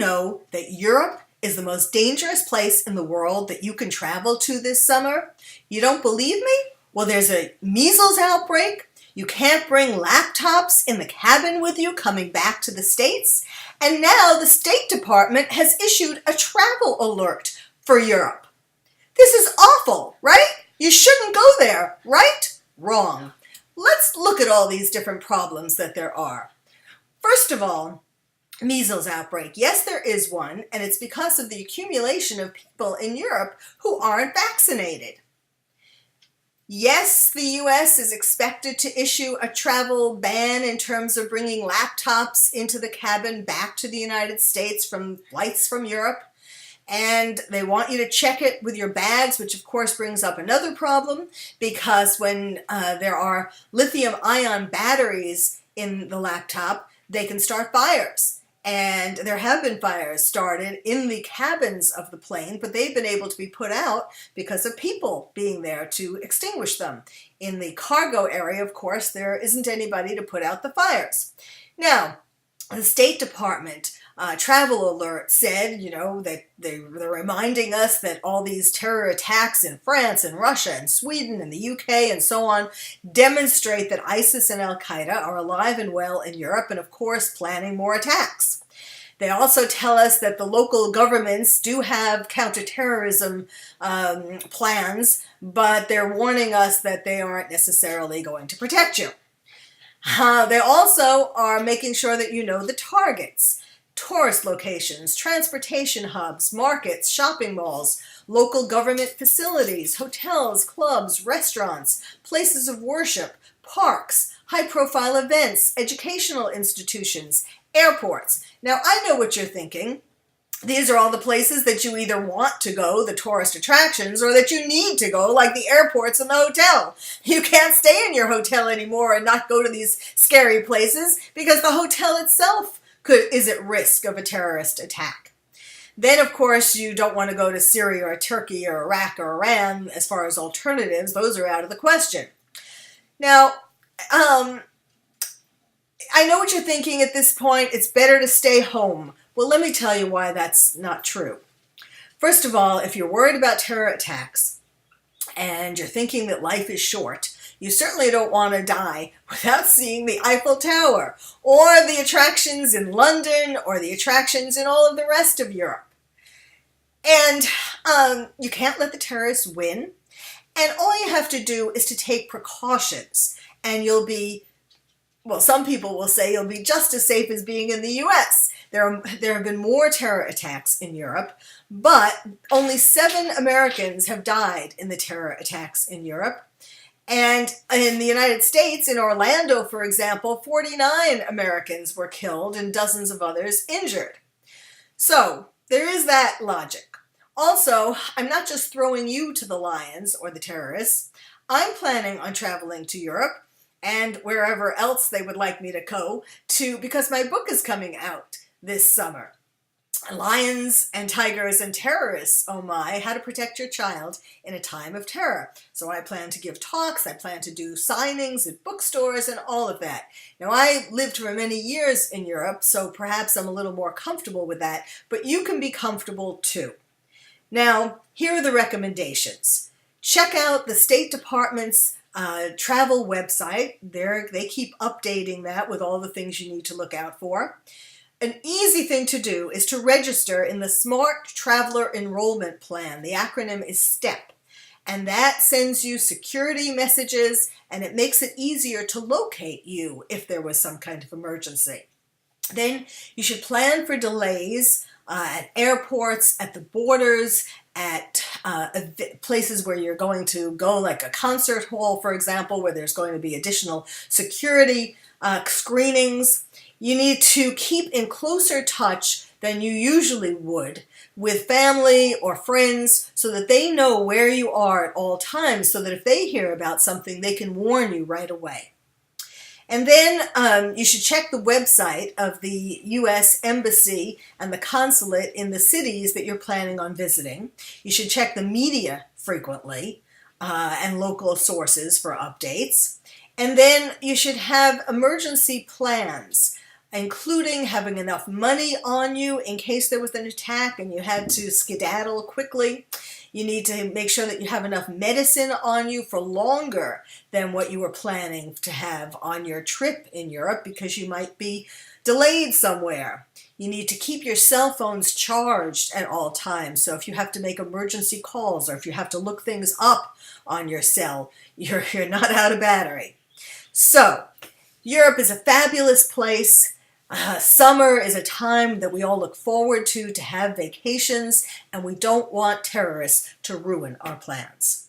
know that Europe is the most dangerous place in the world that you can travel to this summer? You don't believe me? Well, there's a measles outbreak. You can't bring laptops in the cabin with you coming back to the States. And now the State Department has issued a travel alert for Europe. This is awful, right? You shouldn't go there, right? Wrong. Let's look at all these different problems that there are. First of all, measles outbreak. Yes, there is one, and it's because of the accumulation of people in Europe who aren't vaccinated. Yes, the US is expected to issue a travel ban in terms of bringing laptops into the cabin back to the United States from flights from Europe. And they want you to check it with your bags, which of course brings up another problem, because when there are lithium-ion batteries in the laptop, they can start fires. And there have been fires started in the cabins of the plane, but they've been able to be put out because of people being there to extinguish them. In the cargo area, of course, there isn't anybody to put out the fires. Now, the State Department travel alert said, that they're reminding us that all these terror attacks in France and Russia and Sweden and the UK and so on demonstrate that ISIS and Al-Qaeda are alive and well in Europe and, of course, planning more attacks. They also tell us that the local governments do have counterterrorism plans, but they're warning us that they aren't necessarily going to protect you. They also are making sure that you know the targets. Tourist locations, transportation hubs, markets, shopping malls, local government facilities, hotels, clubs, restaurants, places of worship, parks, high-profile events, educational institutions, airports. Now, I know what you're thinking. These are all the places that you either want to go, the tourist attractions, or that you need to go, like the airports and the hotel. You can't stay in your hotel anymore and not go to these scary places because the hotel itself is at risk of a terrorist attack. Then, of course, you don't want to go to Syria or Turkey or Iraq or Iran as far as alternatives. Those are out of the question. Now, I know what you're thinking at this point. It's better to stay home. Well, let me tell you why that's not true. First of all, if you're worried about terror attacks and you're thinking that life is short, you certainly don't want to die without seeing the Eiffel Tower or the attractions in London or the attractions in all of the rest of Europe. And you can't let the terrorists win. And all you have to do is to take precautions. And you'll be, well, some people will say you'll be just as safe as being in the US. There have been more terror attacks in Europe, but only 7 Americans have died in the terror attacks in Europe. And in the United States, in Orlando, for example, 49 Americans were killed and dozens of others injured. So there is that logic. Also, I'm not just throwing you to the lions or the terrorists. I'm planning on traveling to Europe and wherever else they would like me to go to, because my book is coming out this summer. Lions and tigers and terrorists, oh my, how to protect your child in a time of terror. So I plan to give talks, I plan to do signings at bookstores and all of that. Now, I lived for many years in Europe, so perhaps I'm a little more comfortable with that, but you can be comfortable too. Now, here are the recommendations. Check out the State Department's travel website. They keep updating that with all the things you need to look out for. An easy thing to do is to register in the Smart Traveler Enrollment Plan. The acronym is STEP. And that sends you security messages, and it makes it easier to locate you if there was some kind of emergency. Then you should plan for delays at airports, at the borders, at places where you're going to go, like a concert hall, for example, where there's going to be additional security screenings. You need to keep in closer touch than you usually would with family or friends so that they know where you are at all times, so that if they hear about something, they can warn you right away. And then you should check the website of the U.S. Embassy and the consulate in the cities that you're planning on visiting. You should check the media frequently and local sources for updates. And then you should have emergency plans. including having enough money on you in case there was an attack and you had to skedaddle quickly. You need to make sure that you have enough medicine on you for longer than what you were planning to have on your trip in Europe, because you might be delayed somewhere. You need to keep your cell phones charged at all times. So if you have to make emergency calls or if you have to look things up on your cell, you're not out of battery. So Europe is a fabulous place. Summer is a time that we all look forward to have vacations, and we don't want terrorists to ruin our plans.